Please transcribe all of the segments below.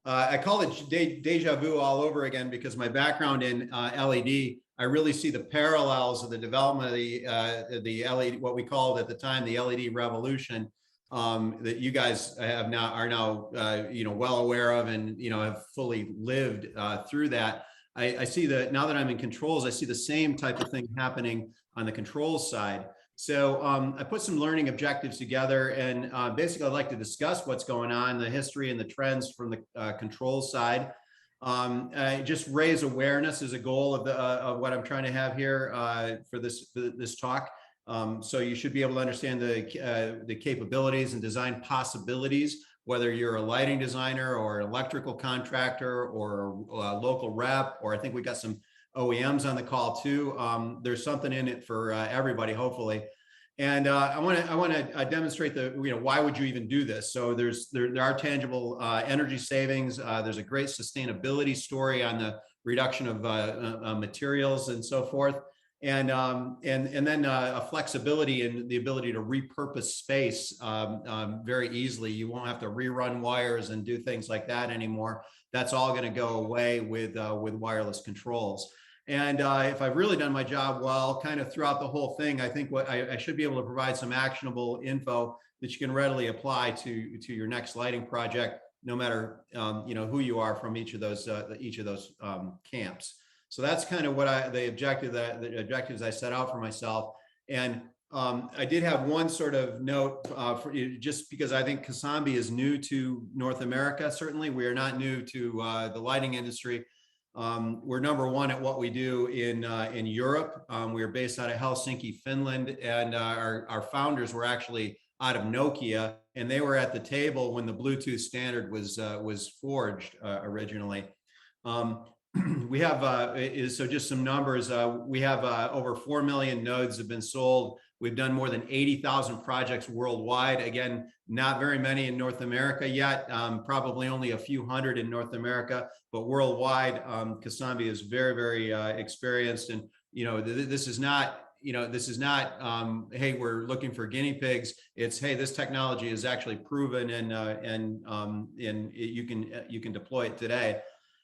I call it deja vu all over again because my background in LED, I really see the parallels of the development of the LED, what we called at the time the LED revolution, that you guys are now well aware of, and have fully lived through that. I see that now that I'm in controls, I see the same type of thing happening on the controls side. So I put some learning objectives together, and basically I'd like to discuss what's going on, the history and the trends from the controls side. Just raise awareness is a goal of what I'm trying to have here for this talk. So you should be able to understand the capabilities and design possibilities, whether you're a lighting designer or an electrical contractor or a local rep, or I think we got some OEMs on the call too. There's something in it for everybody, hopefully. And I want to demonstrate why would you even do this? So there are tangible energy savings. There's a great sustainability story on the reduction of materials and so forth. And then a flexibility and the ability to repurpose space very easily. You won't have to rerun wires and do things like that anymore. That's all going to go away with wireless controls. And if I've really done my job well, kind of throughout the whole thing, I think what I should be able to provide some actionable info that you can readily apply to your next lighting project, no matter who you are from each of those camps. So that's kind of what the objectives I set out for myself. And I did have one sort of note just because I think Casambi is new to North America. Certainly, we are not new to the lighting industry. We're number one at what we do in Europe. We are based out of Helsinki, Finland, and our founders were actually out of Nokia, and they were at the table when the Bluetooth standard was forged originally. We have so just some numbers. We have over 4 million nodes have been sold. We've done more than 80,000 projects worldwide. Again, not very many in North America yet, probably only a few hundred in North America, but worldwide, Casambi is very, very experienced. And, this is not, hey, we're looking for guinea pigs. It's, hey, this technology is actually proven and you can deploy it today.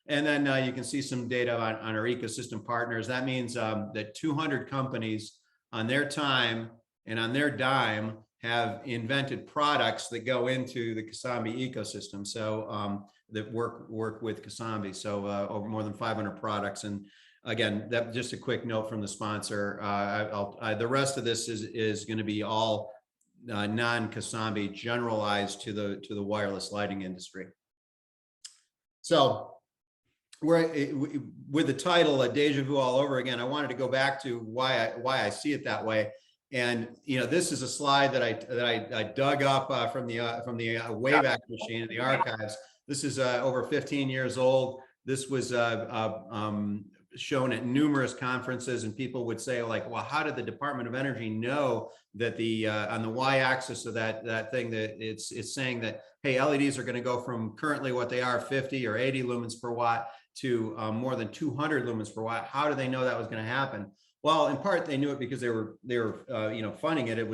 And then you can see some data on our ecosystem partners. That means that 200 companies on their time and on their dime have invented products that go into the Casambi ecosystem. So that work with Casambi. So over more than 500 products. And again, that just a quick note from the sponsor. The rest of this is going to be all non-Casambi, generalized to the wireless lighting industry. So with the title "Deja Vu All Over Again," I wanted to go back to why I see it that way. And this is a slide that I dug up from the Wayback Machine in the archives. This is over 15 years old. This was shown at numerous conferences, and people would say, like, well, how did the Department of Energy know that on the y-axis of that thing that it's saying that, hey, LEDs are going to go from currently what they are 50 or 80 lumens per watt to more than 200 lumens per watt. How do they know that was going to happen? Well, in part, they knew it because they were funding it. There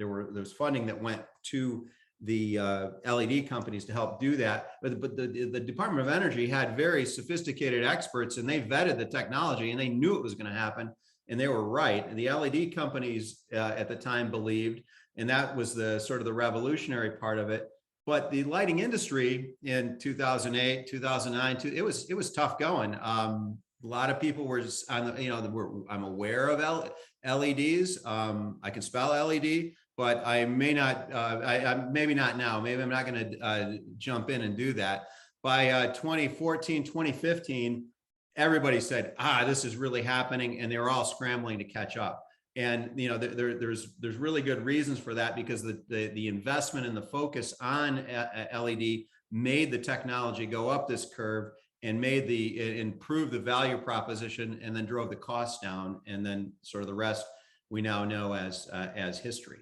was funding that went to the LED companies to help do that. But the Department of Energy had very sophisticated experts, and they vetted the technology, and they knew it was going to happen, and they were right. And the LED companies at the time believed, and that was the sort of the revolutionary part of it. But the lighting industry in 2008, 2009, it was tough going. A lot of people were just on the, I'm aware of LEDs. I can spell LED, but I may not, maybe not now. Maybe I'm not going to jump in and do that. By 2014, 2015, everybody said, this is really happening, and they were all scrambling to catch up. And there's really good reasons for that, because the investment and the focus on LED made the technology go up this curve and improved the value proposition, and then drove the cost down, and then sort of the rest we now know as history.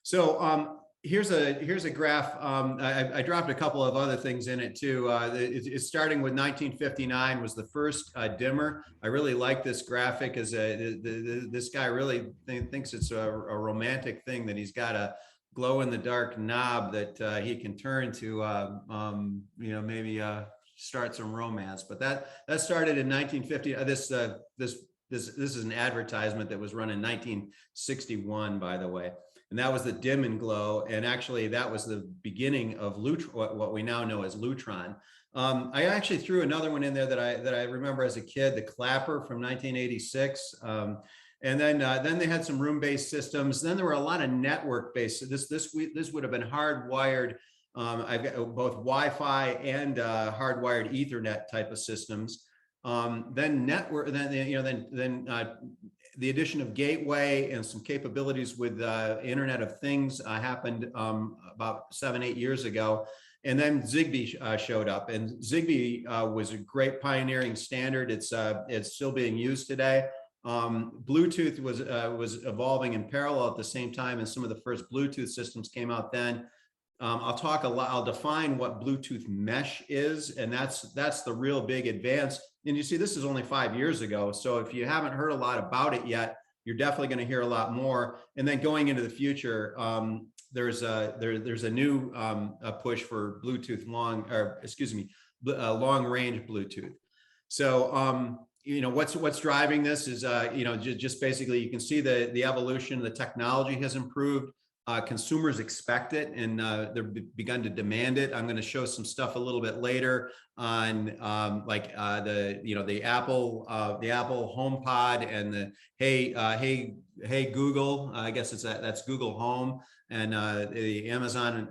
So here's a graph. I dropped a couple of other things in it too. It's starting with 1959 was the first dimmer. I really like this graphic, as this guy really thinks it's a romantic thing that he's got a glow in the dark knob that he can turn to, maybe start some romance. But that started in 1950. This is an advertisement that was run in 1961, by the way. And that was the dim and glow. And actually, that was the beginning of what we now know as Lutron. I actually threw another one in there that I remember as a kid, the Clapper from 1986. And then they had some room-based systems. Then there were a lot of network-based. This would have been hardwired. I've got both Wi-Fi and hardwired Ethernet type of systems. Then network. Then the addition of gateway and some capabilities with Internet of Things happened about 7-8 years ago. And then Zigbee showed up, and Zigbee was a great pioneering standard. It's still being used today. Bluetooth was evolving in parallel at the same time, and some of the first Bluetooth systems came out then. I'll define what Bluetooth mesh is, and that's the real big advance. And you see, this is only 5 years ago. So if you haven't heard a lot about it yet, you're definitely going to hear a lot more. And then going into the future, there's a new push for Bluetooth long range Bluetooth. So what's driving this is just basically you can see the evolution. The technology has improved. Consumers expect it, and they've begun to demand it. I'm going to show some stuff a little bit later on, the Apple HomePod and the Hey Google. I guess that's Google Home, and the Amazon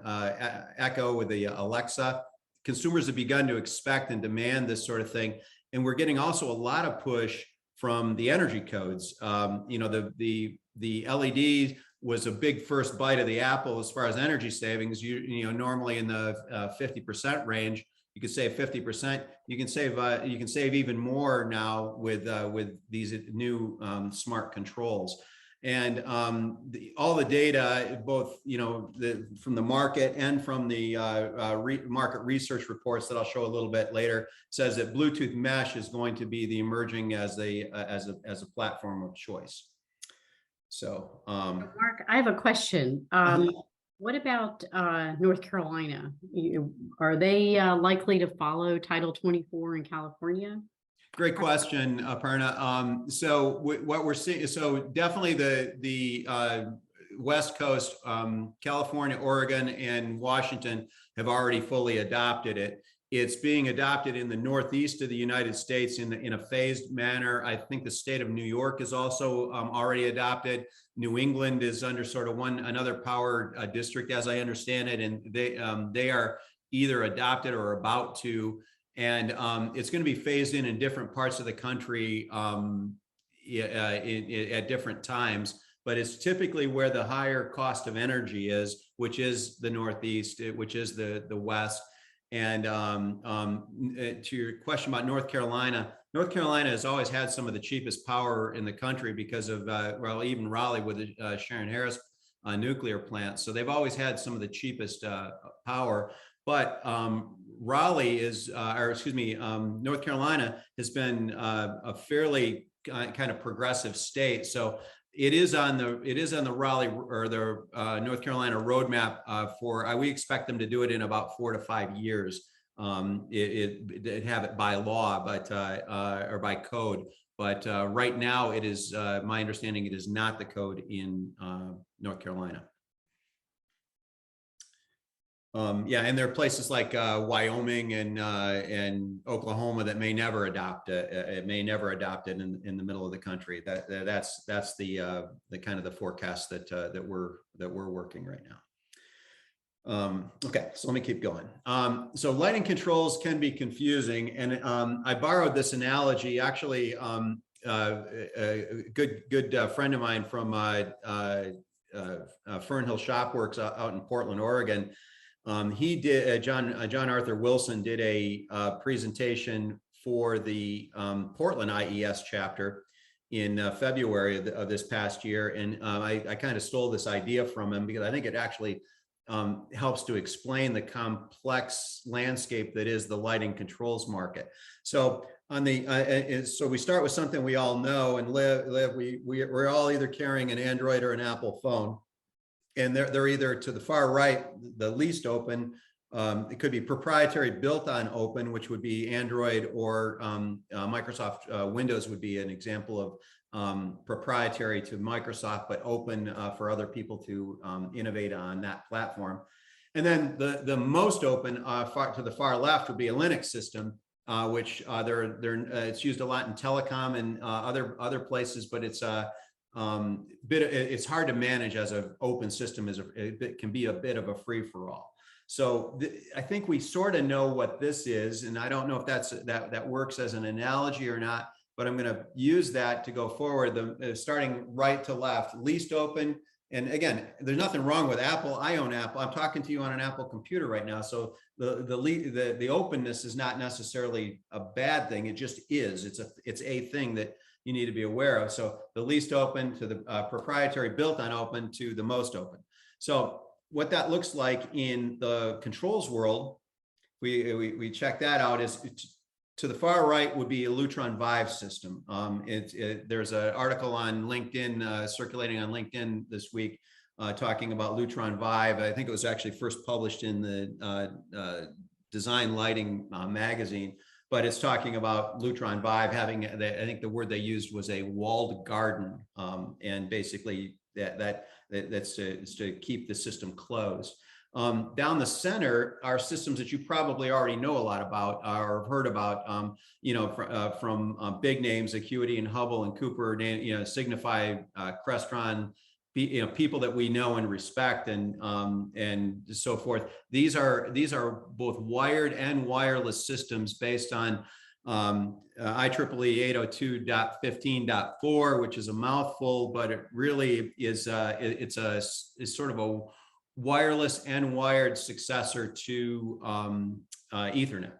Echo with the Alexa. Consumers have begun to expect and demand this sort of thing, and we're getting also a lot of push from the energy codes. The LED was a big first bite of the apple as far as energy savings. Normally in the 50% range, you could save 50%. You can save even more now with these new smart controls. And all the data, both from the market and from the market research reports that I'll show a little bit later, says that Bluetooth mesh is going to be the emerging as a platform of choice. So, Mark, I have a question. What about North Carolina? Are they likely to follow Title 24 in California? Great question, Aparna. So what we're seeing, so definitely the West Coast, California, Oregon, and Washington have already fully adopted it. It's being adopted in the Northeast of the United States in a phased manner. I think the state of New York is also already adopted. New England is under sort of another power district, as I understand it, and they are either adopted or about to. And it's going to be phased in different parts of the country at different times. But it's typically where the higher cost of energy is, which is the Northeast, which is the West. And to your question about North Carolina has always had some of the cheapest power in the country because of, even Raleigh with the Sharon Harris nuclear plant. So they've always had some of the cheapest power. But North Carolina has been a fairly kind of progressive state. So it is on the Raleigh or the North Carolina roadmap we expect them to do it in about 4 to 5 years. It have it by law, or by code. But right now, it is my understanding it is not the code in North Carolina. And there are places like Wyoming and Oklahoma that may never adopt it. It may never adopt it in the middle of the country. That's the kind of the forecast that we're working right now. Okay, so let me keep going. So lighting controls can be confusing, and I borrowed this analogy. Actually, a good friend of mine from Fernhill Shopworks out in Portland, Oregon. He did, John Arthur Wilson did a presentation for the Portland IES chapter in February of this past year. And I kind of stole this idea from him because I think it actually helps to explain the complex landscape that is the lighting controls market. So so we start with something we all know, and we're all either carrying an Android or an Apple phone. and they're either to the far right, the least open. It could be proprietary built on open, which would be Android, or Microsoft Windows would be an example of proprietary to Microsoft, but open for other people to innovate on that platform. And then the most open to the far left would be a Linux system, which it's used a lot in telecom and other places, but it's it's hard to manage as an open system. It can be a bit of a free for all. So I think we sort of know what this is, and I don't know if that works as an analogy or not, but I'm going to use that to go forward. Starting right to left, least open. And again, there's nothing wrong with Apple. I own Apple. I'm talking to you on an Apple computer right now. So the openness is not necessarily a bad thing. It just is. It's a thing that you need to be aware of. So the least open to the proprietary built on open to the most open. So what that looks like in the controls world, we check that out, is to the far right would be a Lutron Vive system. There's an article on LinkedIn, circulating on LinkedIn this week, talking about Lutron Vive. I think it was actually first published in the Design Lighting magazine, but it's talking about Lutron Vive having, I think the word they used was a walled garden, and basically that's to keep the system closed. Down the center are systems that you probably already know a lot about or have heard about, from big names, Acuity and Hubble and Cooper, Signify, Crestron, people that we know and respect, and so forth. These are both wired and wireless systems based on IEEE 802.15.4, which is a mouthful, but it really is it's sort of a wireless and wired successor to Ethernet.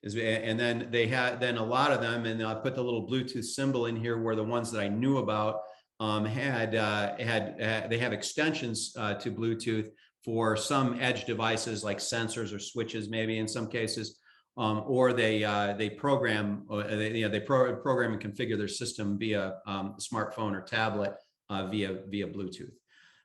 And then they had a lot of them, and I'll put the little Bluetooth symbol in here, where the ones that I knew about they have extensions to Bluetooth for some edge devices like sensors or switches, maybe in some cases. Or they program, program and configure their system via smartphone or tablet via Bluetooth.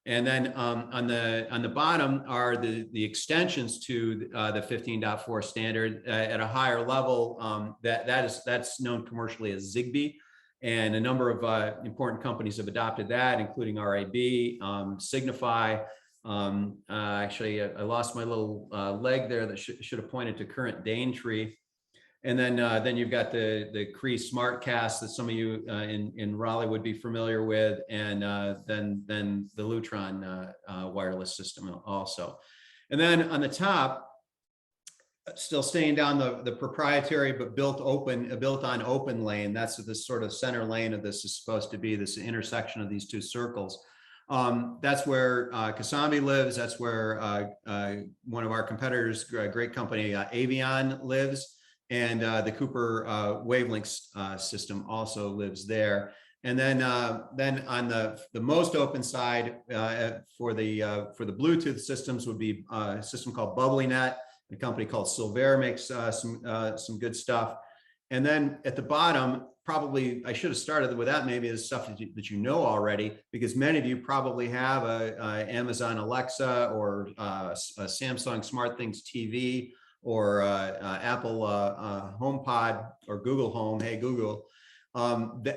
And then on the bottom are the extensions to the 15.4 standard at a higher level. That's known commercially as Zigbee, and a number of important companies have adopted that, including RAB, Signify. Actually, I lost my little leg there that should have pointed to current Daintree. And then you've got the Cree SmartCast that some of you in Raleigh would be familiar with, and then the Lutron wireless system also. And then on the top, still staying down the proprietary but built on open lane. That's this sort of center lane of this is supposed to be, this intersection of these two circles. That's where Casambi lives. That's where one of our competitors, great company, Avion, lives. And the Cooper wavelengths system also lives there. And then on the most open side for the Bluetooth systems would be a system called BubblyNet. A company called Silver makes some good stuff. And then at the bottom, probably I should have started with that, maybe is stuff that you know already, because many of you probably have a Amazon Alexa or a Samsung SmartThings TV or Apple HomePod or Google Home. Hey Google.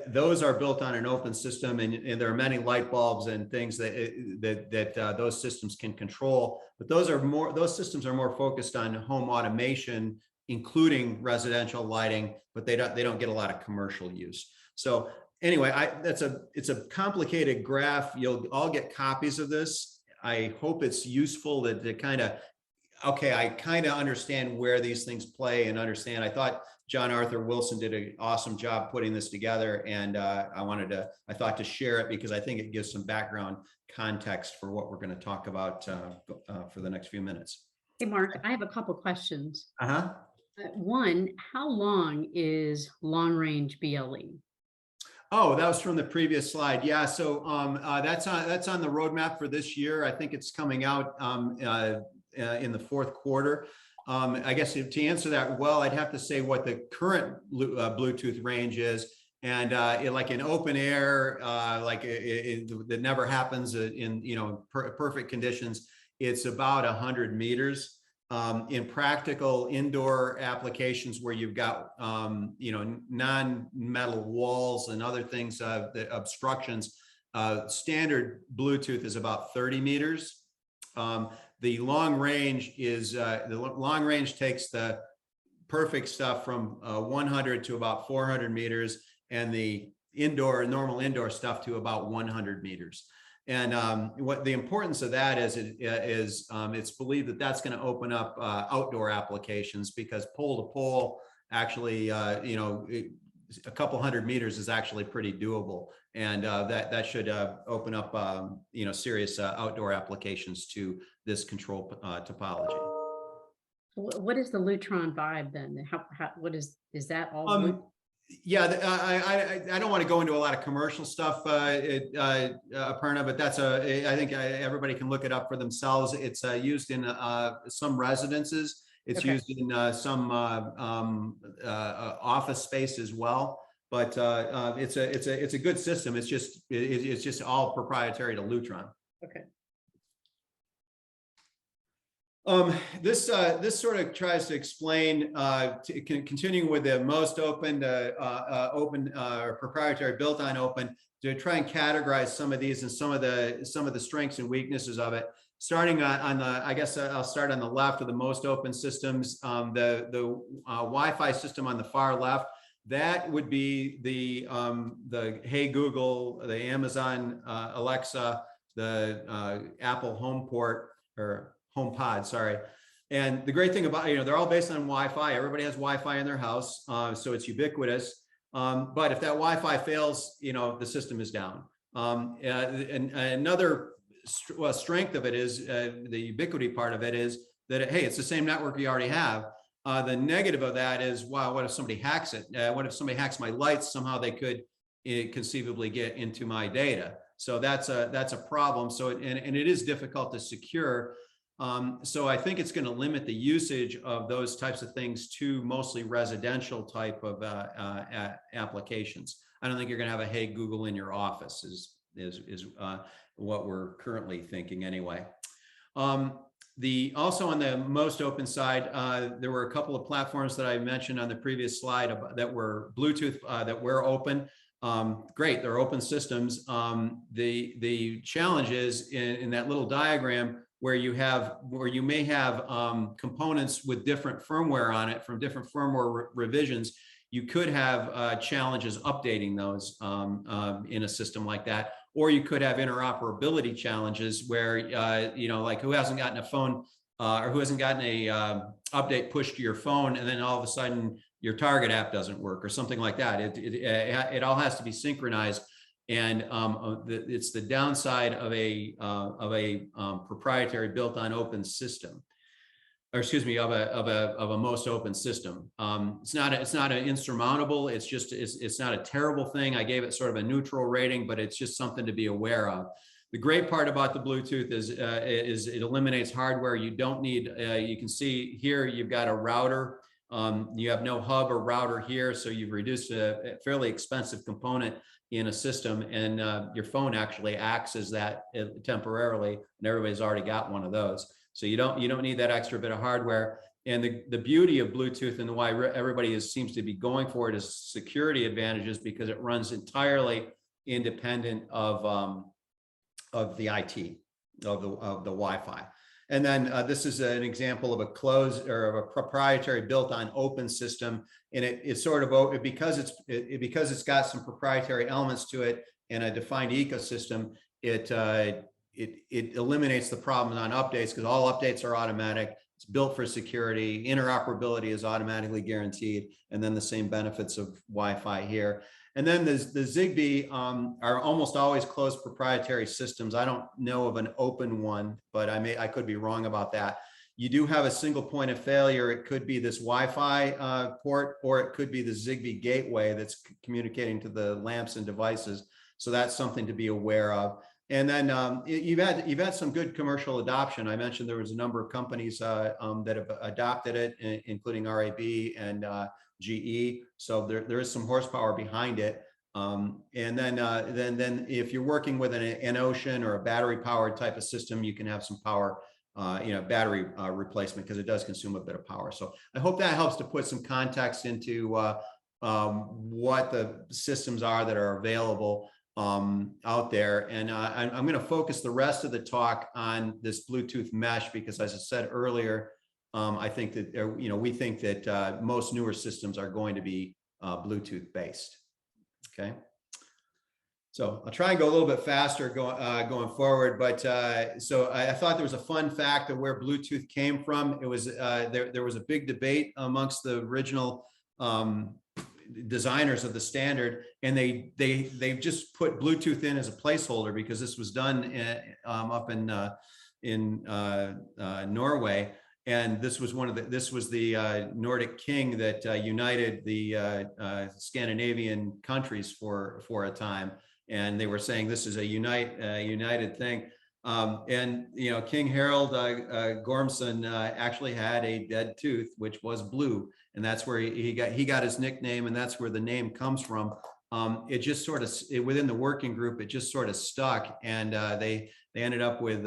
Those are built on an open system, and there are many light bulbs and things that those systems can control. But those systems are more focused on home automation, including residential lighting, but they don't get a lot of commercial use. So anyway, it's a complicated graph. You'll all get copies of this. I hope it's useful to kind of, okay, I kind of understand where these things play and understand. I thought John Arthur Wilson did an awesome job putting this together, and I thought to share it because I think it gives some background context for what we're going to talk about for the next few minutes. Hey, Mark, I have a couple questions. Uh-huh. One, how long is long range BLE? Oh, that was from the previous slide. Yeah, so that's on the roadmap for this year. I think it's coming out in the fourth quarter. I guess to answer that well, I'd have to say what the current Bluetooth range is, And like in open air, that never happens in perfect conditions. It's about 100 meters. In practical indoor applications where you've got non-metal walls and other things, the obstructions, standard Bluetooth is about 30 meters. The long range takes the perfect stuff from 100 to about 400 meters, and the normal indoor stuff to about 100 meters. And what the importance of that is, it's believed that that's going to open up outdoor applications, because pole to pole, actually, a couple hundred meters is actually pretty doable, and that should open up serious outdoor applications to this control topology. What is the Lutron vibe then? Is that all? Yeah, I don't want to go into a lot of commercial stuff, Aparna, but I think everybody can look it up for themselves. It's used in some residences. It's used in some office space as well. But it's a good system. It's just all proprietary to Lutron. Okay. This sort of tries to explain, continuing with the most open, proprietary built on open, to try and categorize some of these and some of the strengths and weaknesses of it. Starting on the, I guess I'll start on the left of the most open systems, the Wi-Fi system on the far left. That would be the Hey Google, the Amazon Alexa, the Apple HomePort or HomePod, sorry. And the great thing about, they're all based on Wi-Fi. Everybody has Wi-Fi in their house, so it's ubiquitous. But if that Wi-Fi fails, the system is down. And another strength of it is, the ubiquity part of it is that, hey, it's the same network you already have. The negative of that is, wow, what if somebody hacks it? What if somebody hacks my lights? Somehow they could conceivably get into my data. So that's a problem. So, and it is difficult to secure. So I think it's going to limit the usage of those types of things to mostly residential type of applications. I don't think you're going to have a Hey Google in your office is what we're currently thinking anyway. Also on the most open side, there were a couple of platforms that I mentioned on the previous slide that were Bluetooth, that were open. Great, they're open systems. The challenge is in that little diagram where you may have components with different firmware on it from different firmware revisions. You could have challenges updating those in a system like that, or you could have interoperability challenges where like who hasn't gotten a phone or who hasn't gotten a update pushed to your phone, and then all of a sudden your Target app doesn't work or something like that. It all has to be synchronized. And it's the downside of a proprietary built on open system, or excuse me, of a most open system. It's not an insurmountable. It's not a terrible thing. I gave it sort of a neutral rating, but it's just something to be aware of. The great part about the Bluetooth is it eliminates hardware. You don't need. You can see here you've got a router. You have no hub or router here, so you've reduced a fairly expensive component in a system, and your phone actually acts as that temporarily, and everybody's already got one of those. So you don't need that extra bit of hardware. And the beauty of Bluetooth and why everybody seems to be going for it is security advantages, because it runs entirely independent of the IT, of the Wi-Fi. And then this is an example of a closed or of a proprietary built on open system. And it's sort of, because it's got some proprietary elements to it and a defined ecosystem, it eliminates the problem on updates, because all updates are automatic. It's built for security. Interoperability is automatically guaranteed. And then the same benefits of Wi-Fi here. And then the Zigbee are almost always closed proprietary systems. I don't know of an open one, but I could be wrong about that. You do have a single point of failure. It could be this Wi-Fi port, or it could be the Zigbee gateway that's communicating to the lamps and devices. So that's something to be aware of. And then you've had some good commercial adoption. I mentioned there was a number of companies that have adopted it, including RAB and GE. So there is some horsepower behind it. And then if you're working with an ocean or a battery powered type of system, you can have some power, battery replacement, because it does consume a bit of power. So I hope that helps to put some context into what the systems are that are available out there. And I'm going to focus the rest of the talk on this Bluetooth mesh, because as I said earlier, I think that, we think that most newer systems are going to be Bluetooth based. Okay. So I'll try and go a little bit faster going forward, but so I thought there was a fun fact of where Bluetooth came from. It was there was a big debate amongst the original designers of the standard, and they just put Bluetooth in as a placeholder, because this was done up in Norway. And this was the Nordic king that united the Scandinavian countries for a time, and they were saying this is a united thing. And King Harald Gormson actually had a dead tooth, which was blue, and that's where he got his nickname, and that's where the name comes from. It just sort of within the working group, it just sort of stuck, and they ended up with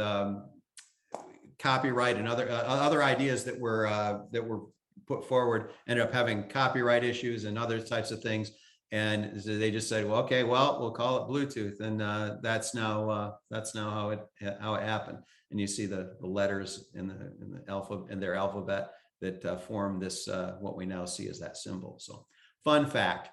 copyright and other ideas that were put forward, ended up having copyright issues and other types of things, and so they just said, well, okay, well, we'll call it Bluetooth, and that's now how it happened. And you see the letters in the alphabet, in their alphabet, that form this what we now see as that symbol. So fun fact.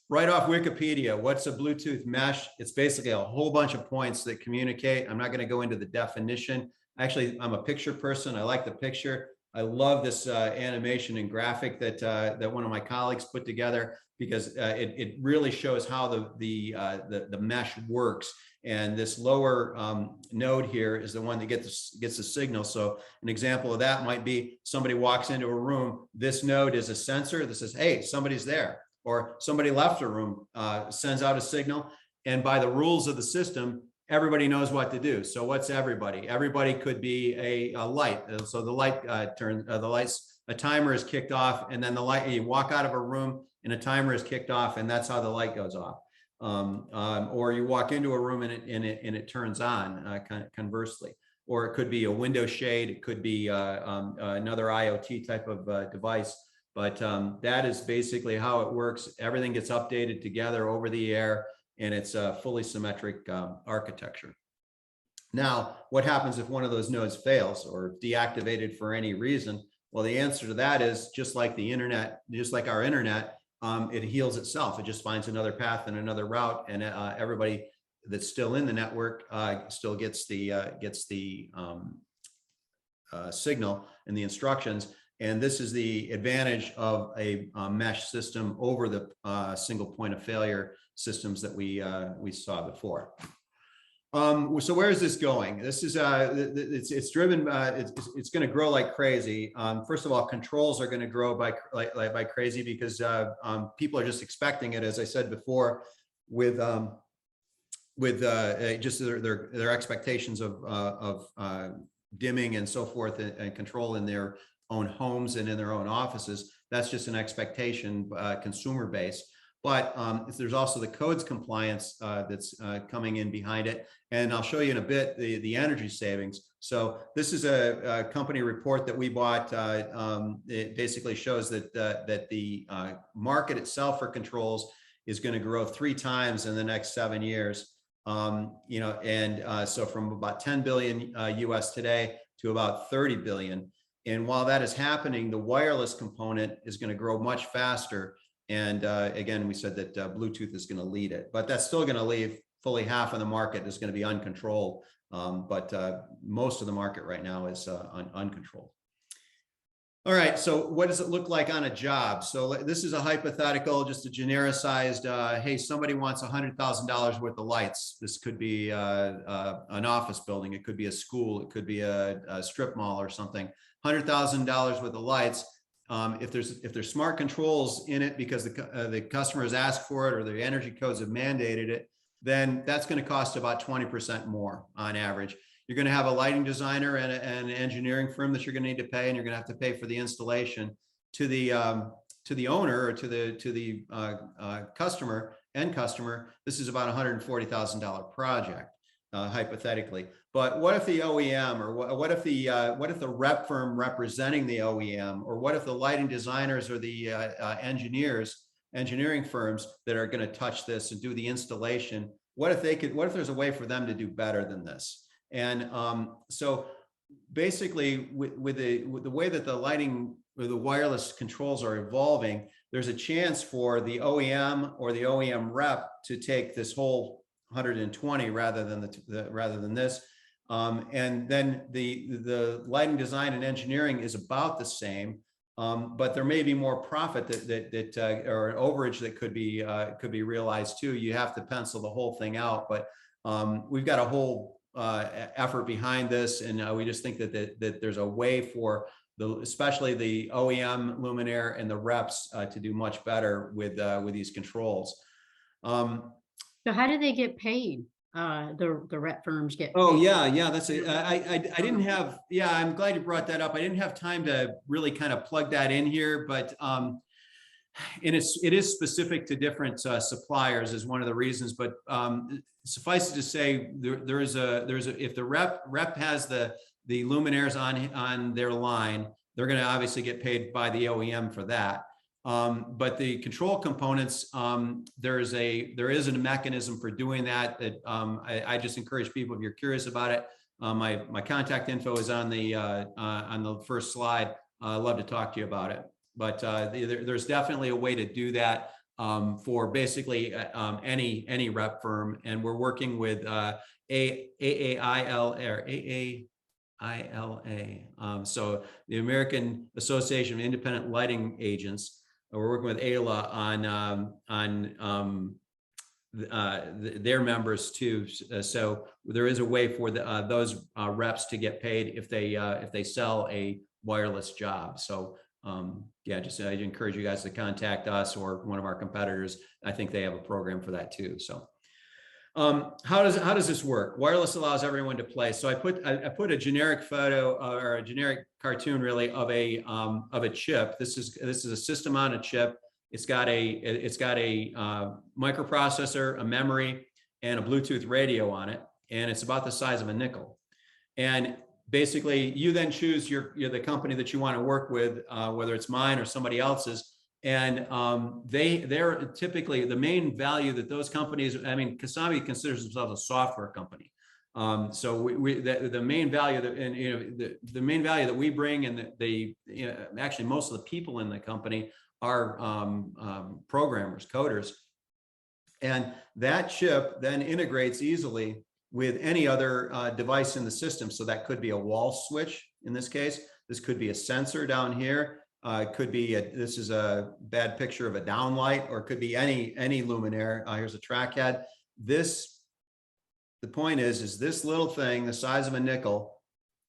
Right off Wikipedia, what's a Bluetooth mesh? It's basically a whole bunch of points that communicate. I'm not going to go into the definition. Actually, I'm a picture person. I like the picture. I love this animation and graphic that one of my colleagues put together, because it really shows how the mesh works. And this lower node here is the one that gets the signal. So an example of that might be somebody walks into a room. This node is a sensor that says, hey, somebody's there. Or somebody left a room, sends out a signal, and by the rules of the system, everybody knows what to do. So what's everybody? Everybody could be a light. So the light a timer is kicked off, and then the light, you walk out of a room and a timer is kicked off, and that's how the light goes off. Or you walk into a room and it turns on, conversely. Or it could be a window shade. It could be another IoT type of device. But that is basically how it works. Everything gets updated together over the air, and it's a fully symmetric architecture. Now, what happens if one of those nodes fails or deactivated for any reason? Well, the answer to that is just like the internet, just like our internet, it heals itself. It just finds another path and another route, and everybody that's still in the network still gets the signal and the instructions. And this is the advantage of a mesh system over the single point of failure systems that we saw before. So where is this going? This is it's driven. It's going to grow like crazy. First of all, controls are going to grow by crazy, because people are just expecting it, as I said before, with just their expectations of dimming and so forth, and control in their own homes and in their own offices. That's just an expectation, consumer based. But there's also the codes compliance that's coming in behind it. And I'll show you in a bit the energy savings. So this is a company report that we bought. It basically shows that the market itself for controls is going to grow 3 times in the next 7 years. So from about 10 billion US today to about 30 billion. And while that is happening, the wireless component is going to grow much faster. And again, we said that Bluetooth is going to lead it, but that's still going to leave fully half of the market is going to be uncontrolled. But most of the market right now is uncontrolled. All right, so what does it look like on a job? So this is a hypothetical, just a genericized, hey, somebody wants $100,000 worth of lights. This could be an office building. It could be a school. It could be a strip mall or something. $100,000 worth of lights. If there's smart controls in it because the customer has asked for it or the energy codes have mandated it, then that's going to cost about 20% more on average. You're going to have a lighting designer and an engineering firm that you're going to need to pay, and you're going to have to pay for the installation. To the to the owner or to the end customer, this is about $140,000 project, hypothetically. But what if the OEM, or what if the rep firm representing the OEM, or what if the lighting designers or the engineering firms that are going to touch this and do the installation, what if there's a way for them to do better than this? And so basically, with the way that the lighting or the wireless controls are evolving, there's a chance for the OEM or the OEM rep to take this whole 120 rather than this. And then the lighting design and engineering is about the same, but there may be more profit or an overage that could be realized too. You have to pencil the whole thing out, but we've got a whole effort behind this, and we just think that there's a way for especially the OEM, Luminaire, and the reps to do much better with these controls. So how do they get paid? The rep firms get paid? Oh yeah, that's it. I didn't have, I'm glad you brought that up. I didn't have time to really kind of plug that in here, but and it is specific to different suppliers is one of the reasons. But suffice it to say, if the rep has the luminaires on their line, they're going to obviously get paid by the OEM for that. But the control components, there is a mechanism for doing that. I just encourage people, if you're curious about it, my contact info is on the first slide. I'd love to talk to you about it. But there's definitely a way to do that for basically any rep firm, and we're working with AAILA. So the American Association of Independent Lighting Agents. We're working with AILA on their members too. So there is a way for those reps to get paid if they sell a wireless job. So I'd encourage you guys to contact us or one of our competitors. I think they have a program for that too. So how does this work? Wireless allows everyone to play. So I put a generic photo or a generic cartoon really of a chip. This is a system on a chip. It's got a microprocessor, a memory, and a Bluetooth radio on it, and it's about the size of a nickel. And basically, you then choose the company that you want to work with, whether it's mine or somebody else's. And they're typically the main value that those companies, Casambi considers themselves a software company. So the main value that, the main value that we bring, and actually most of the people in the company are programmers, coders. And that chip then integrates easily with any other device in the system. So that could be a wall switch in this case. This could be a sensor down here. It could be this is a bad picture of a downlight, or it could be any luminaire. Here's a track head. The point is this little thing, the size of a nickel,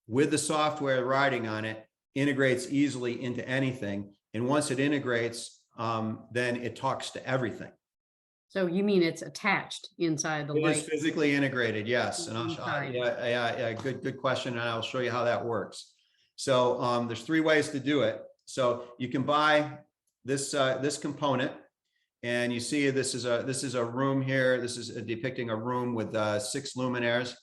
with the software riding on it, integrates easily into anything. And once it integrates, then it talks to everything. So you mean it's attached inside the light? It is physically integrated, yes. And good question, and I'll show you how that works. So there's 3 ways to do it. So you can buy this component, and you see this is a room here. This is depicting a room with 6 luminaires,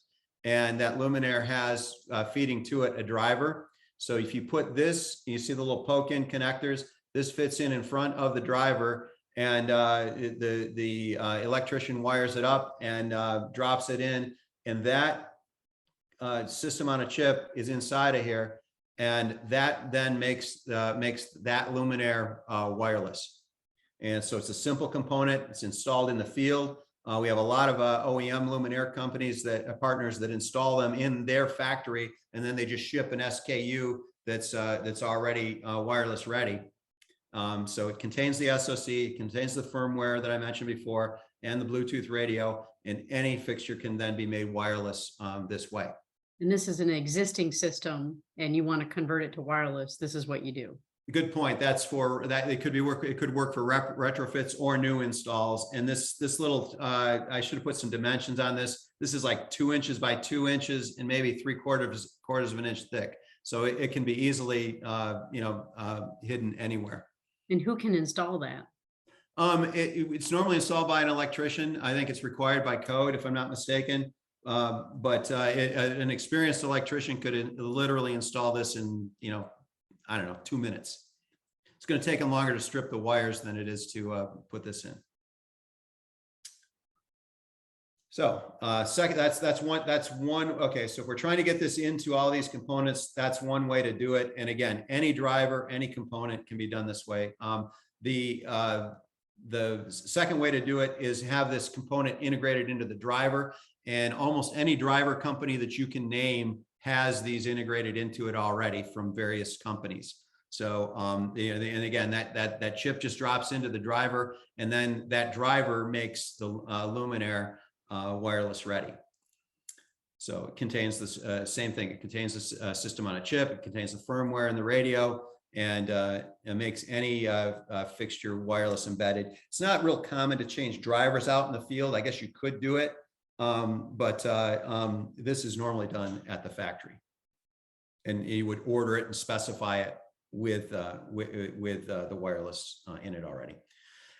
and that luminaire has feeding to it a driver. So if you put this, you see the little poke-in connectors. This fits in front of the driver, and the electrician wires it up and drops it in, and that system on a chip is inside of here. And that then makes that luminaire wireless. And so it's a simple component. It's installed in the field. We have a lot of OEM luminaire companies partners that install them in their factory, and then they just ship an SKU that's already wireless ready. So it contains the SoC, it contains the firmware that I mentioned before, and the Bluetooth radio, and any fixture can then be made wireless this way. And this is an existing system, and you want to convert it to wireless. This is what you do. Good point. That's for that. It could work for retrofits or new installs. And this little, I should have put some dimensions on this. This is like 2 inches by 2 inches and maybe 3/4 of an inch thick. So it can be easily, hidden anywhere. And who can install that? It's normally installed by an electrician. I think it's required by code, if I'm not mistaken. But an experienced electrician could literally install this in, I don't know, 2 minutes. It's going to take them longer to strip the wires than it is to put this in. So second, that's one. Okay, so if we're trying to get this into all these components, that's one way to do it. And again, any driver, any component can be done this way. The second way to do it is have this component integrated into the driver, and almost any driver company that you can name has these integrated into it already from various companies. So, and again, that chip just drops into the driver, and then that driver makes the Luminaire wireless ready. So it contains this same thing. It contains this system on a chip. It contains the firmware and the radio, and it makes any fixture wireless embedded. It's not real common to change drivers out in the field. I guess you could do it, but this is normally done at the factory, and you would order it and specify it with the wireless in it already.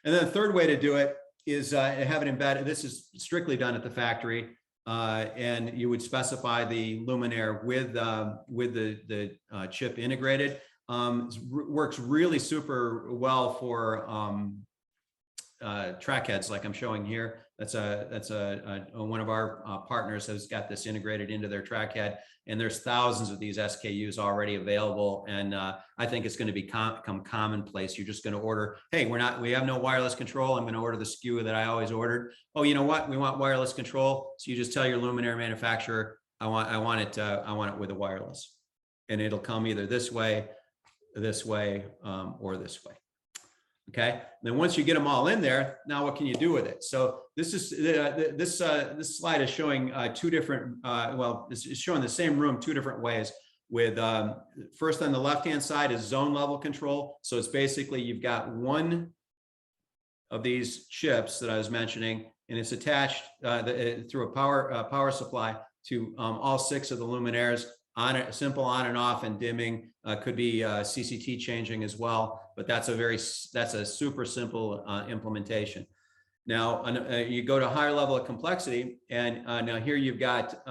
And then the third way to do it is have it embedded. This is strictly done at the factory, and you would specify the Luminaire with the chip integrated. Works really super well for track heads, like I'm showing here. That's one of our partners has got this integrated into their track head, and there's thousands of these SKUs already available. And I think it's going to become commonplace. You're just going to order, hey, we have no wireless control. I'm going to order the SKU that I always ordered. Oh, you know what? We want wireless control. So you just tell your Luminaire manufacturer, I want it with a wireless, and it'll come either this way, or this way. Okay. And then once you get them all in there, now what can you do with it? So this is this slide is showing two different. It's showing the same room two different ways. With first on the left-hand side is zone level control. So it's basically you've got one of these chips that I was mentioning, and it's attached through a power supply to all 6 of the Luminaires. Simple on and off and dimming, could be CCT changing as well, but that's a super simple implementation. Now you go to a higher level of complexity, and now here you've got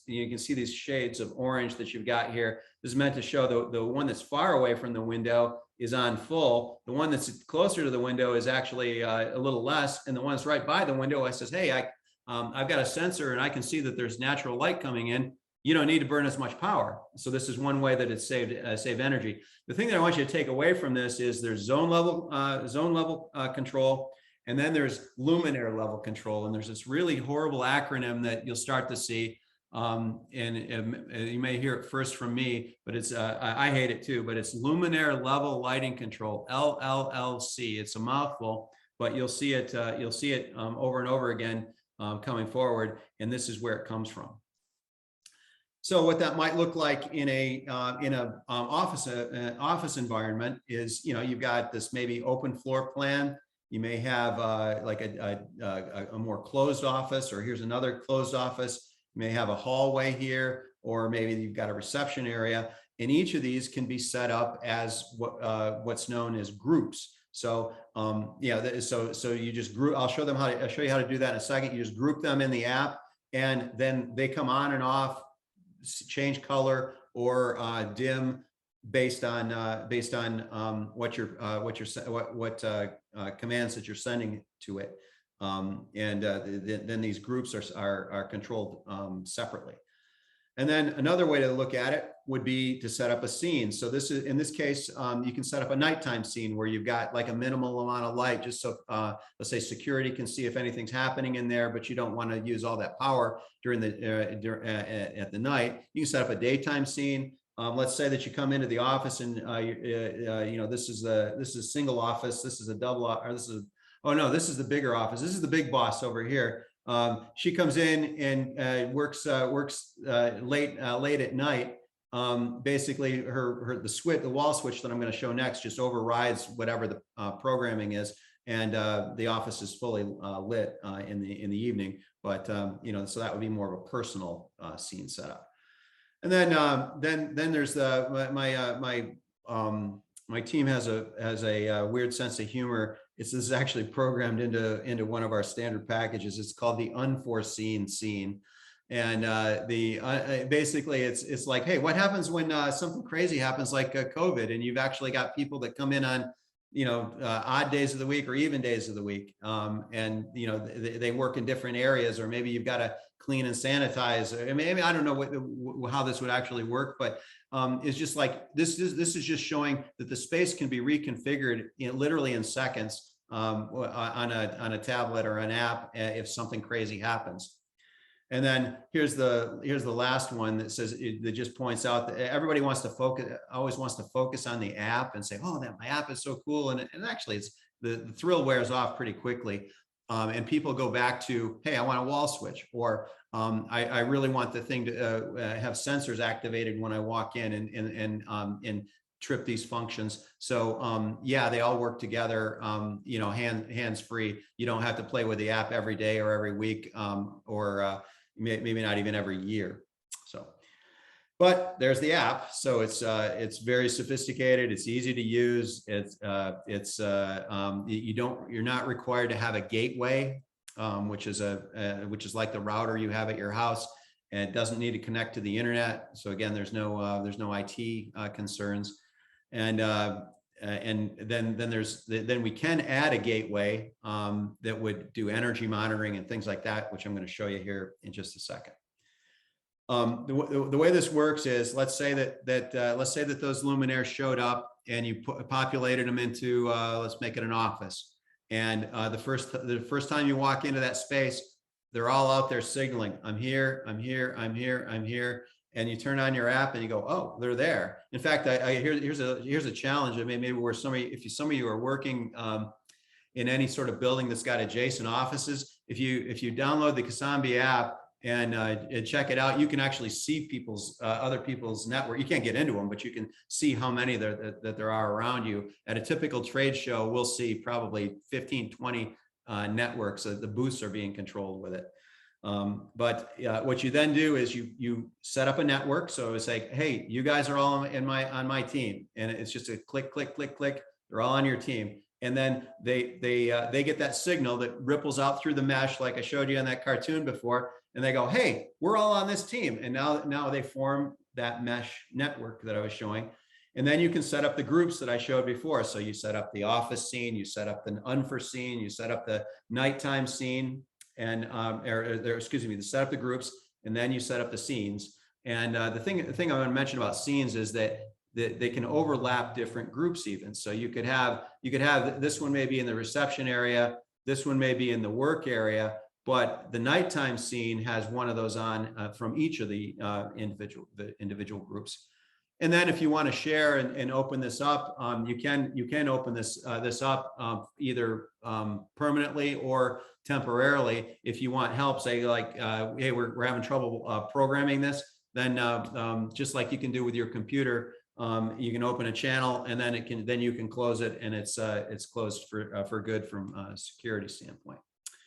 you can see these shades of orange that you've got here. This is meant to show the one that's far away from the window is on full. The one that's closer to the window is actually a little less, and the one that's right by the window, I says, hey, I've got a sensor and I can see that there's natural light coming in. You don't need to burn as much power. So this is one way that it's save energy. The thing that I want you to take away from this is there's zone level control, and then there's Luminaire level control. And there's this really horrible acronym that you'll start to see. And you may hear it first from me, but it's I hate it too, but it's Luminaire level lighting control, LLLC. It's a mouthful, but you'll see it over and over again coming forward. And this is where it comes from. So what that might look like in a office environment is, you've got this maybe open floor plan. You may have like a more closed office, or here's another closed office. You may have a hallway here, or maybe you've got a reception area. And each of these can be set up as what's known as groups. So so you just group. I'll show you how to do that in a second. You just group them in the app, and then they come on and off, change color or dim based on what commands that you're sending to it, then these groups are controlled separately. And then another way to look at it would be to set up a scene. So this is, in this case, you can set up a nighttime scene where you've got like a minimal amount of light, just so let's say security can see if anything's happening in there, but you don't want to use all that power during at the night. You can set up a daytime scene. Let's say that you come into the office and this is a single office. This is a double, or this is the bigger office. This is the big boss over here. She comes in and works late at night. Basically, the wall switch that I'm going to show next just overrides whatever the programming is, and the office is fully lit in the evening. But so that would be more of a personal scene setup. And then there's my my team has a weird sense of humor. This is actually programmed into one of our standard packages. It's called the unforeseen scene. And basically it's like, hey, what happens when something crazy happens like COVID, and you've actually got people that come in on, odd days of the week or even days of the week. And, they work in different areas, or maybe you've got to clean and sanitize. I mean, I don't know how this would actually work, but it's just like, this is just showing that the space can be reconfigured literally in seconds on a tablet or an app if something crazy happens. And then here's the last one that says, that just points out that everybody always wants to focus on the app and say, oh, my app is so cool. And actually it's the thrill wears off pretty quickly. And people go back to, hey, I want a wall switch, or I really want the thing to have sensors activated when I walk in and trip these functions. So yeah, they all work together, hands free. You don't have to play with the app every day or every week, or maybe not even every year. So, but there's the app. So it's very sophisticated. It's easy to use. You're not required to have a gateway, which is like the router you have at your house, and it doesn't need to connect to the internet. So again, there's no IT concerns. And then we can add a gateway that would do energy monitoring and things like that, which I'm going to show you here in just a second. The way this works is, let's say that those luminaires showed up and you populated them into let's make it an office. And the first time you walk into that space, they're all out there signaling, I'm here, I'm here, I'm here, I'm here. And you turn on your app and you go, oh, they're there. In fact, here's a challenge. I mean, maybe where some of you are working in any sort of building that's got adjacent offices, if you download the Casambi app and check it out, you can actually see other people's network. You can't get into them, but you can see how many that there are around you. At a typical trade show, we'll see probably 15, 20 networks. The booths are being controlled with it. But what you then do is you set up a network. So it's like, hey, you guys are all on my team, and it's just a click, click, click, click. They're all on your team, and then they get that signal that ripples out through the mesh, like I showed you on that cartoon before, and they go, hey, we're all on this team, and now they form that mesh network that I was showing. And then you can set up the groups that I showed before. So you set up the office scene, you set up the unforeseen, you set up the nighttime scene. And to set up the groups, and then you set up the scenes. And the thing I want to mention about scenes is that they can overlap different groups even. So you could have this one maybe in the reception area, this one may be in the work area, but the nighttime scene has one of those on from each of the individual groups. And then if you want to share and open this up, you can open this up either permanently or temporarily. If you want help, say like, hey, we're having trouble programming this, then just like you can do with your computer, you can open a channel, and then you can close it, and it's closed for good from a security standpoint.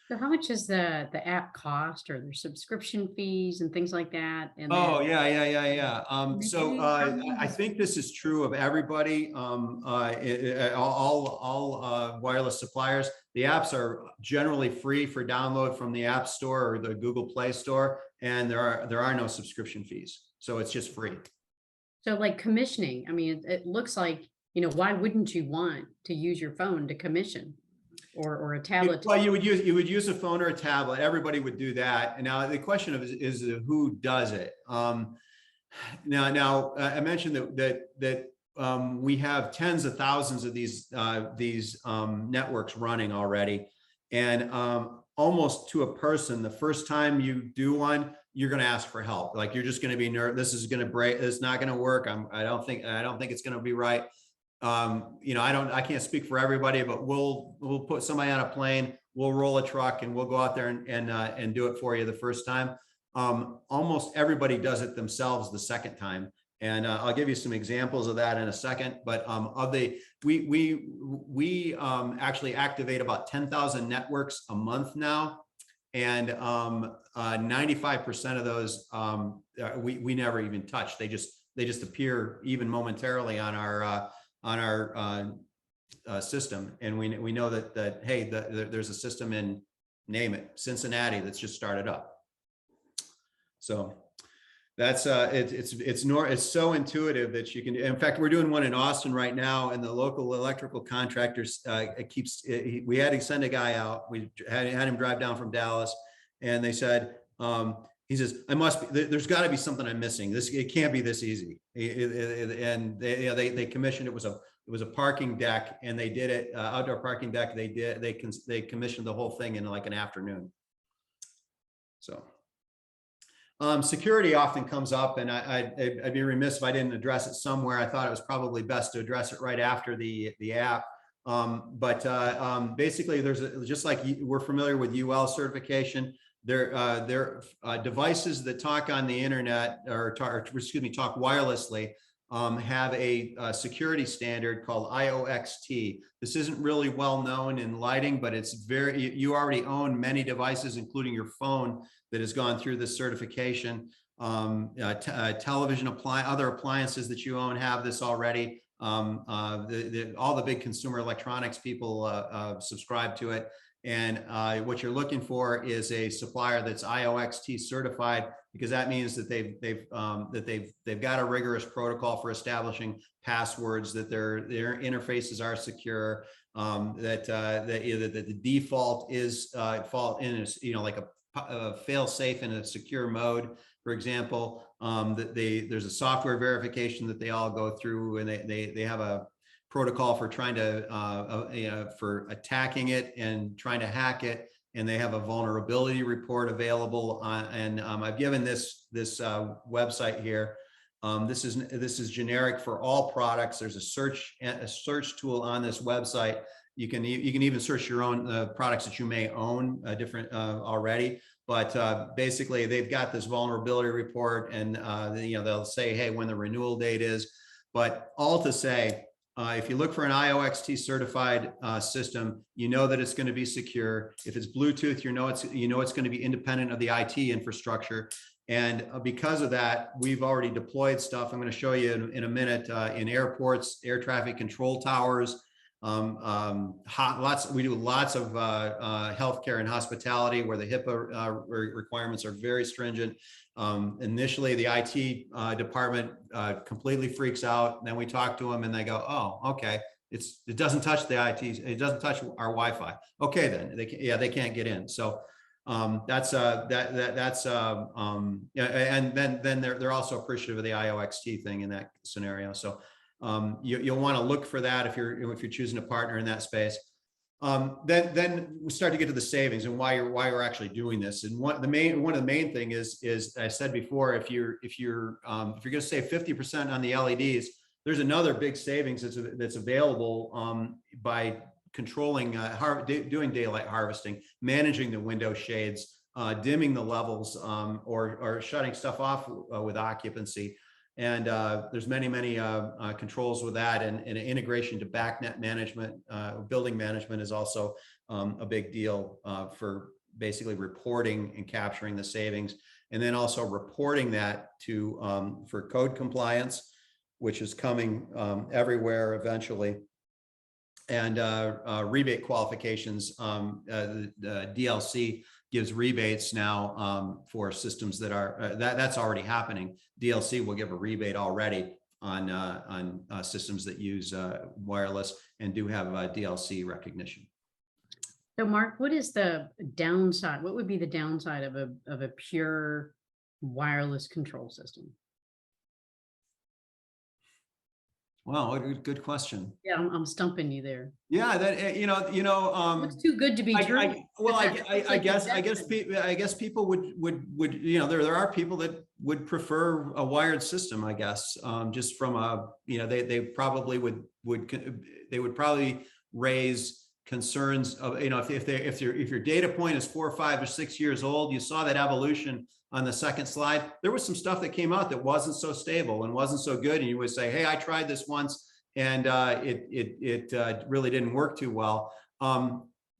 So how much does the app cost, or their subscription fees and things like that? And oh, yeah. So I think this is true of everybody. All wireless suppliers. The apps are generally free for download from the App Store or the Google Play Store, and there are no subscription fees. So it's just free. So like commissioning, I mean, it looks like, why wouldn't you want to use your phone to commission? Or a tablet? Well, you would use a phone or a tablet. Everybody would do that. And now the question is who does it? Now I mentioned that we have tens of thousands of these networks running already, and almost to a person, the first time you do one, you're going to ask for help. Like you're just going to be nervous. This is going to break. It's not going to work. I don't think it's going to be right. I can't speak for everybody, but we'll put somebody on a plane, we'll roll a truck, and we'll go out there and do it for you the first time. Almost everybody does it themselves the second time. And I'll give you some examples of that in a second. But we actually activate about 10,000 networks a month now. And 95% of those we never even touch. They just appear even momentarily on our on our system, and we know that hey, there's a system in, name it, Cincinnati, that's just started up. So that's it's so intuitive that you can. In fact, we're doing one in Austin right now, and the local electrical contractors we had to send a guy out. We had him drive down from Dallas, and they said, he says, there's got to be something I'm missing. It can't be this easy. And they commissioned, it was a parking deck, and they did it, outdoor parking deck. They commissioned the whole thing in like an afternoon. So security often comes up, and I'd be remiss if I didn't address it somewhere. I thought it was probably best to address it right after the app. Basically, just like we're familiar with UL certification, they're devices that talk on the internet, or talk wirelessly, have a security standard called IOXT. This isn't really well known in lighting, but it's you already own many devices, including your phone, that has gone through this certification. Television other appliances that you own have this already. All the big consumer electronics people subscribe to it. And what you're looking for is a supplier that's IOXT certified, because that means that they've got a rigorous protocol for establishing passwords, that their interfaces are secure, that the default is like a fail safe in a secure mode, for example. There's a software verification that they all go through, and they have a protocol for trying to for attacking it and trying to hack it, and they have a vulnerability report available and I've given this website here. This is generic for all products. There's a search tool on this website. You can even search your own products that you may own different already, but basically they've got this vulnerability report, and they'll say, hey, when the renewal date is. But all to say, if you look for an IOXT certified system, you know that it's going to be secure. If it's Bluetooth, you know it's going to be independent of the IT infrastructure. And because of that, we've already deployed stuff. I'm going to show you in a minute in airports, air traffic control towers. We do lots of healthcare and hospitality, where the HIPAA requirements are very stringent. Initially, the IT department completely freaks out. Then we talk to them, and they go, "Oh, okay, it doesn't touch the IT. It doesn't touch our Wi-Fi." Okay, then they can't get in. So and then they're also appreciative of the IOXT thing in that scenario. So you'll want to look for that if you're choosing a partner in that space. Then we start to get to the savings and why you're actually doing this. And one of the main thing is I said before, if you're going to save 50% on the LEDs, there's another big savings that's available by controlling doing daylight harvesting, managing the window shades, dimming the levels, or shutting stuff off with occupancy. And there's many controls with that, and integration to BACnet management. Building management is also a big deal for basically reporting and capturing the savings, and then also reporting that to for code compliance, which is coming everywhere eventually, and rebate qualifications. The DLC gives rebates now for systems that are that's already happening. DLC will give a rebate already on systems that use wireless and do have DLC recognition. So, Mark, what is the downside? What would be the downside of a pure wireless control system? Wow, good question. Yeah, I'm stumping you there. Yeah, that Looks too good to be true. I guess people would there are people that would prefer a wired system. I guess just from a they probably would probably raise concerns of if your data point is 4 or 5 or 6 years old. You saw that evolution on the second slide. There was some stuff that came out that wasn't so stable and wasn't so good, and you would say, hey, I tried this once and it really didn't work too well.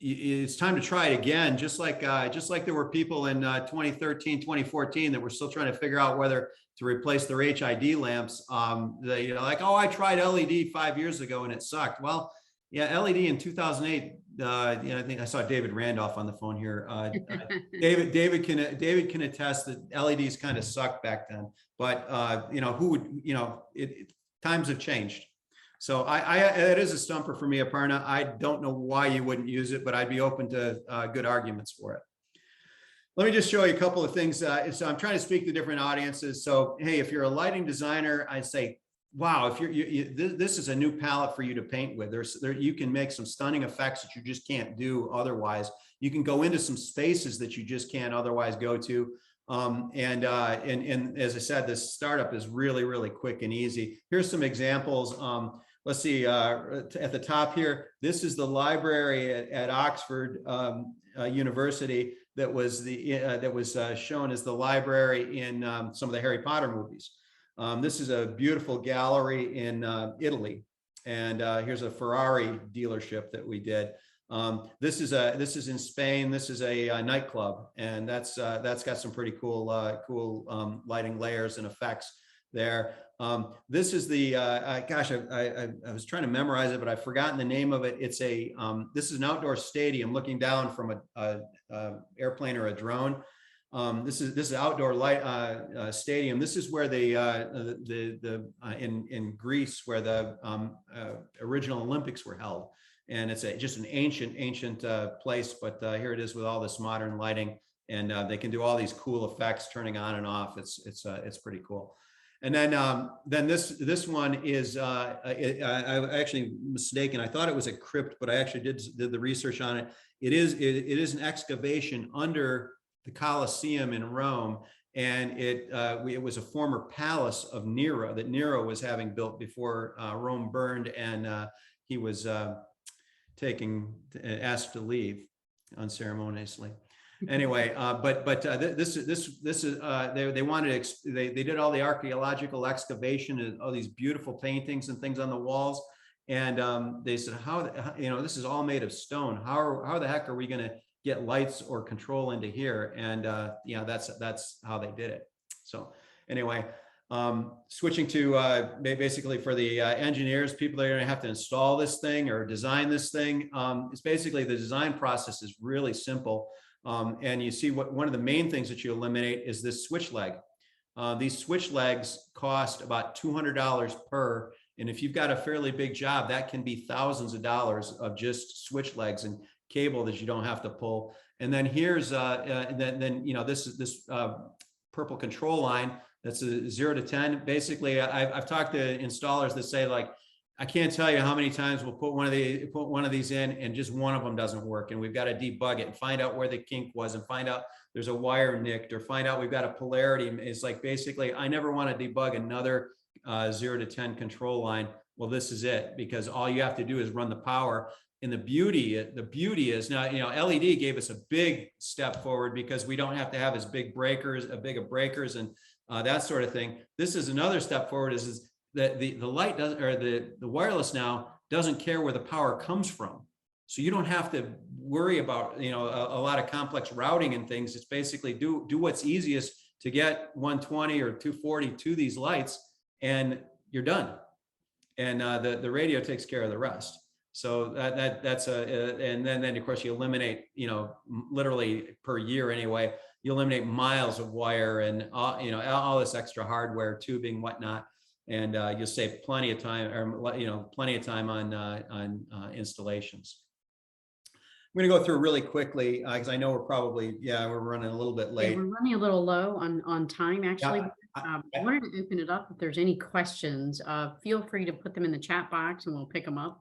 it's time to try it again. Just like there were people in 2013, 2014 that were still trying to figure out whether to replace their HID lamps. They, like, oh, I tried LED 5 years ago and it sucked. Well, yeah, LED in 2008. I think I saw David Randolph on the phone here. David can attest that LEDs kind of sucked back then. But who would, times have changed. So it is a stumper for me, Aparna. I don't know why you wouldn't use it, but I'd be open to good arguments for it. Let me just show you a couple of things. So I'm trying to speak to different audiences. So, hey, if you're a lighting designer, I'd say, wow, if this is a new palette for you to paint with. You can make some stunning effects that you just can't do otherwise. You can go into some spaces that you just can't otherwise go to. And as I said, this startup is really, really quick and easy. Here's some examples. Let's see, at the top here, this is the library at Oxford University that was shown as the library in some of the Harry Potter movies. This is a beautiful gallery in Italy, and here's a Ferrari dealership that we did. This is in Spain. This is a nightclub, and that's got some pretty cool lighting layers and effects there. This is the gosh, I was trying to memorize it, but I've forgotten the name of it. It's this is an outdoor stadium looking down from a airplane or a drone. This is outdoor light stadium. This is where in Greece where the original Olympics were held, and it's just an ancient place. But here it is with all this modern lighting, and they can do all these cool effects turning on and off. It's pretty cool. And then this one is I actually mistaken. I thought it was a crypt, but I actually did the research on it. It is an excavation under the Colosseum in Rome, and it was a former palace of Nero that Nero was having built before Rome burned, and he was asked to leave unceremoniously. Anyway, but this is they wanted they did all the archaeological excavation and all these beautiful paintings and things on the walls, and they said, how this is all made of stone. How the heck are we going to get lights or control into here? And that's how they did it. So anyway, switching to basically for the engineers, people that are going to have to install this thing or design this thing. It's basically the design process is really simple. And you see one of the main things that you eliminate is this switch leg. These switch legs cost about $200 per. And if you've got a fairly big job, that can be thousands of dollars of just switch legs and cable that you don't have to pull. And then here's this purple control line that's a 0 to 10. Basically, I've talked to installers that say, like, I can't tell you how many times we'll put one of these in and just one of them doesn't work, and we've got to debug it and find out where the kink was and find out there's a wire nicked, or find out we've got a polarity. It's like, basically, I never want to debug another 0 to 10 control line. Well, this is it, because all you have to do is run the power. And the beauty is now, LED gave us a big step forward because we don't have to have as big breakers, and that sort of thing. This is another step forward, is that the light doesn't, or the wireless now doesn't care where the power comes from. So you don't have to worry about, a lot of complex routing and things. It's basically do what's easiest to get 120 or 240 to these lights, and you're done. And the radio takes care of the rest. So that's and then of course you eliminate, literally per year anyway, you eliminate miles of wire and all this extra hardware, tubing, whatnot, and you'll save plenty of time, or plenty of time on installations. I'm going to go through really quickly because I know we're probably we're running a little bit late. Yeah, we're running a little low on time, actually. I wanted to open it up. If there's any questions, feel free to put them in the chat box and we'll pick them up.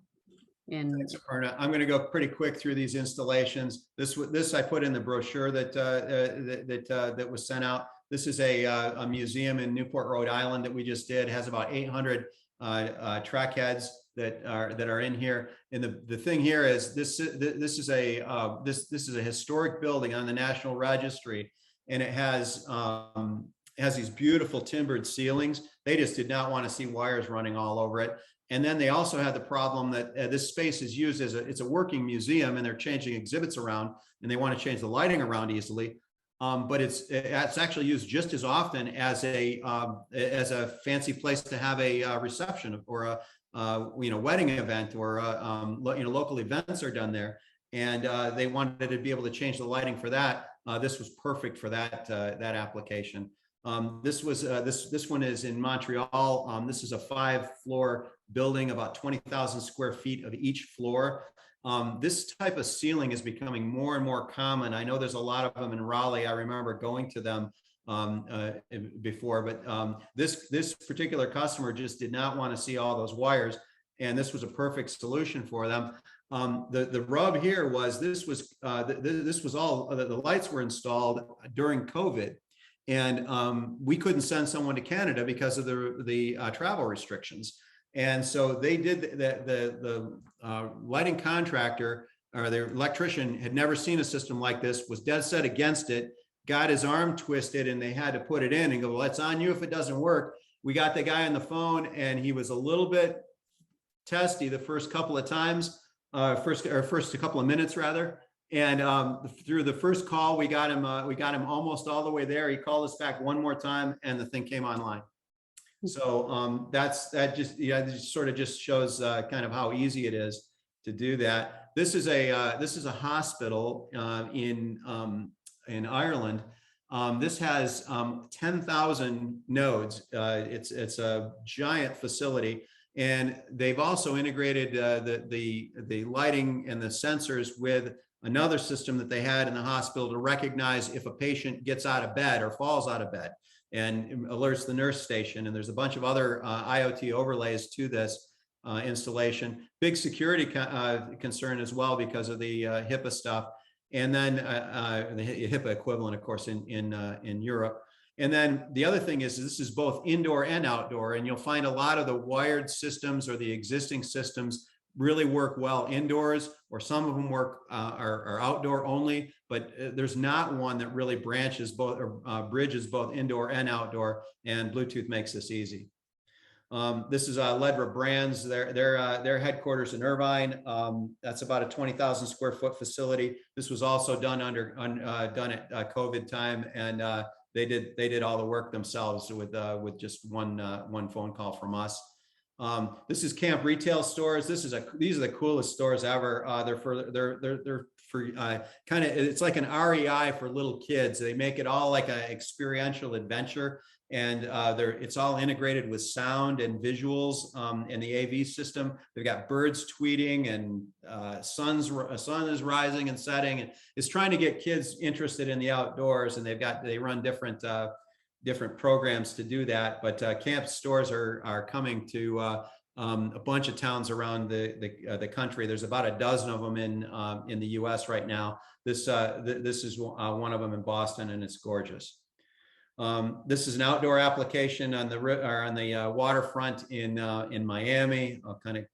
And thanks, Aparna. I'm going to go pretty quick through these installations. This I put in the brochure that was sent out. This is a museum in Newport, Rhode Island that we just did. It has about 800 track heads that are in here. And the thing here is this is a historic building on the National Registry, and it has these beautiful timbered ceilings. They just did not want to see wires running all over it. And then they also had the problem that this space is used as it's a working museum, and they're changing exhibits around, and they want to change the lighting around easily. But it's actually used just as often as a fancy place to have a reception or a wedding event, or local events are done there, and they wanted to be able to change the lighting for that. This was perfect for that application. This one is in Montreal. This is a 5-floor building, about 20,000 square feet of each floor. This type of ceiling is becoming more and more common. I know there's a lot of them in Raleigh. I remember going to them before, but this particular customer just did not want to see all those wires, and this was a perfect solution for them. The rub here was this was all the lights were installed during COVID, and we couldn't send someone to Canada because of the travel restrictions. And so they did the lighting contractor, or the electrician, had never seen a system like this, was dead set against it, got his arm twisted, and they had to put it in and go, well, it's on you if it doesn't work. We got the guy on the phone, and he was a little bit testy the first couple of times, first couple of minutes rather. And through the first call, we got him almost all the way there. He called us back one more time, and the thing came online. So that just sort of just shows kind of how easy it is to do that. This is a hospital in Ireland. This has 10,000 nodes. It's a giant facility, and they've also integrated the lighting and the sensors with another system that they had in the hospital to recognize if a patient gets out of bed or falls out of bed, and alerts the nurse station. And there's a bunch of other IoT overlays to this installation. Big security concern as well because of the HIPAA stuff. And then the HIPAA equivalent, of course, in Europe. And then the other thing is this is both indoor and outdoor. And you'll find a lot of the wired systems or the existing systems really work well indoors, or some of them work are outdoor only, but there's not one that really branches both or bridges both indoor and outdoor, and Bluetooth makes this easy. This is Ledra Brands, their headquarters in Irvine. That's about a 20,000 square foot facility. This was also done done at COVID time, and they did all the work themselves with just one phone call from us. This is Camp Retail Stores. These are the coolest stores ever. They're for kind of, it's like an REI for little kids. They make it all like an experiential adventure, and it's all integrated with sound and visuals and the AV system. They've got birds tweeting, and sun is rising and setting, and it's trying to get kids interested in the outdoors. And they run different programs to do that. But camp stores are coming to a bunch of towns around the country. There's about a dozen of them in the U.S. right now. This is one of them in Boston, and it's gorgeous. This is an outdoor application on the waterfront in Miami. I'll kind of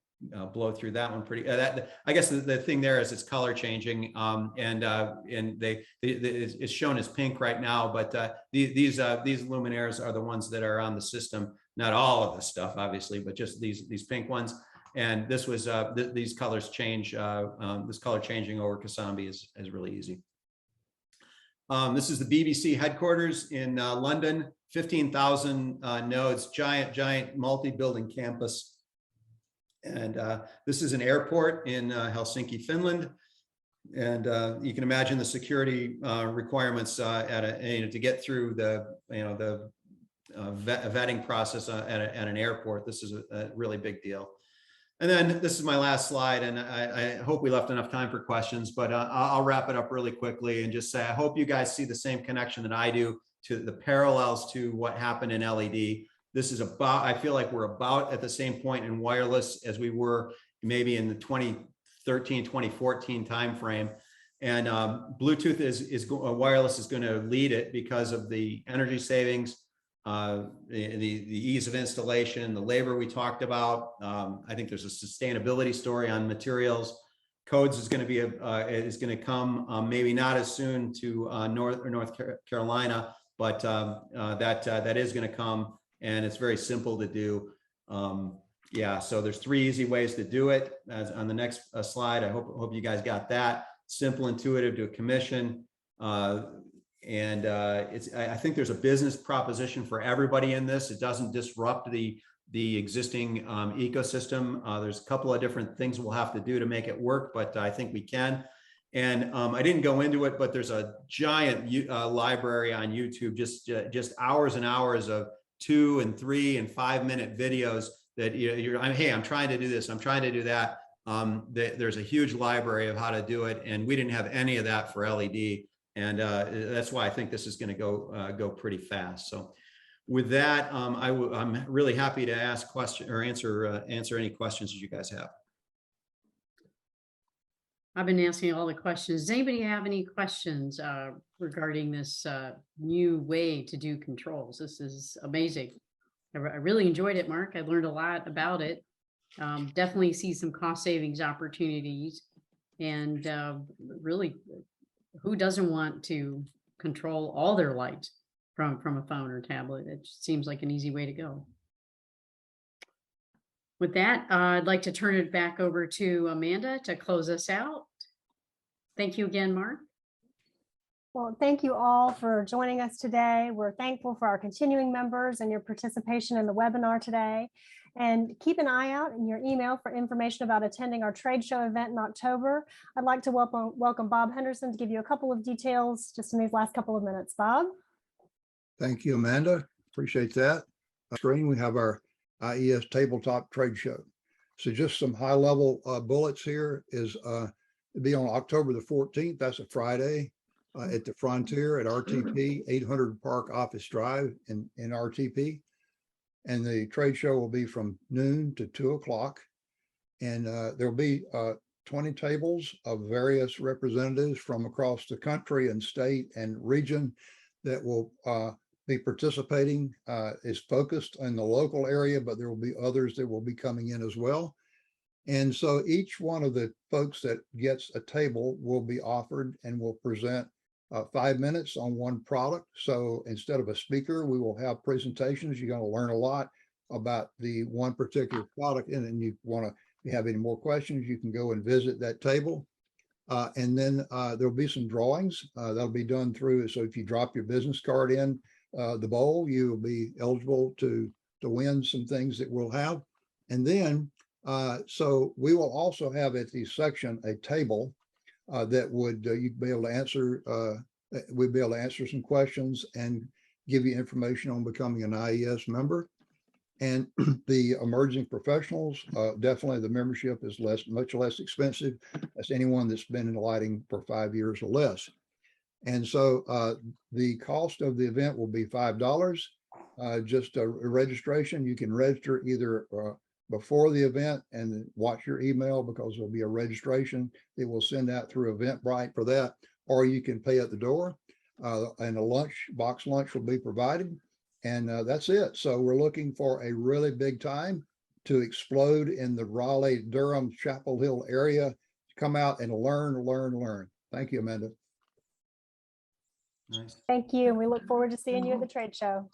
blow through that one pretty. I guess the thing there is it's color changing, and it's shown as pink right now. But these luminaires are the ones that are on the system. Not all of the stuff, obviously, but just these pink ones. And this was these colors change. This color changing over Casambi is really easy. This is the BBC headquarters in London. 15,000 nodes, giant multi-building campus. And this is an airport in Helsinki, Finland. And you can imagine the security requirements to get through the vetting process at an airport. This is a really big deal. And then this is my last slide, and I hope we left enough time for questions, but I'll wrap it up really quickly and just say, I hope you guys see the same connection that I do to the parallels to what happened in LED. This is I feel like we're about at the same point in wireless as we were maybe in the 2013, 2014 timeframe. And Bluetooth wireless is going to lead it because of the energy savings, the ease of installation, the labor we talked about. I think there's a sustainability story on materials. Codes is going to come maybe not as soon to North Carolina, but that is going to come, and it's very simple to do. Yeah, so there's 3 easy ways to do it. As on the next slide, I hope you guys got that. Simple, intuitive to a commission. I think there's a business proposition for everybody in this. It doesn't disrupt the existing ecosystem. There's a couple of different things we'll have to do to make it work, but I think we can. And I didn't go into it, but there's a giant library on YouTube, just hours and hours of 2 and 3 and 5 minute videos that hey, I'm trying to do this, I'm trying to do that. There's a huge library of how to do it, and we didn't have any of that for LED, and that's why I think this is going to go pretty fast. So with that, I'm really happy to ask questions or answer any questions that you guys have. I've been asking all the questions. Does anybody have any questions regarding this new way to do controls? This is amazing. I really enjoyed it, Mark. I learned a lot about it. Definitely see some cost savings opportunities, and really, who doesn't want to control all their lights from a phone or tablet? It just seems like an easy way to go. With that, I'd like to turn it back over to Amanda to close us out. Thank you again, Mark. Well, thank you all for joining us today. We're thankful for our continuing members and your participation in the webinar today. And keep an eye out in your email for information about attending our trade show event in October. I'd like to welcome Bob Henderson to give you a couple of details just in these last couple of minutes. Bob? Thank you, Amanda. Appreciate that. On the screen, we have our IES Tabletop Trade Show. So just some high-level bullets here is it'll be on October the 14th. That's a Friday at the Frontier at RTP, 800 Park Office Drive in RTP. And the trade show will be from noon to 2 o'clock. And there'll be 20 tables of various representatives from across the country and state and region that will be participating. Is focused in the local area, but there will be others that will be coming in as well. And so each one of the folks that gets a table will be offered and will present 5 minutes on one product. So instead of a speaker, we will have presentations. You're going to learn a lot about the one particular product. And then you want to, if you have any more questions, you can go and visit that table. And then there'll be some drawings that'll be done through. So if you drop your business card in the bowl, you will be eligible to win some things that we'll have. And then, so we will also have at the section a table that would you'd be able to answer. We'd be able to answer some questions and give you information on becoming an IES member. And the emerging professionals, definitely the membership is much less expensive as anyone that's been in lighting for 5 years or less. And so the cost of the event will be $5. Just a registration. You can register either before the event and watch your email, because there'll be a registration that we'll send out through Eventbrite for that, or you can pay at the door, and a box lunch will be provided. And that's it. So we're looking for a really big time to explode in the Raleigh, Durham, Chapel Hill area. Come out and learn. Thank you, Amanda. Nice. Thank you. We look forward to seeing you at the trade show.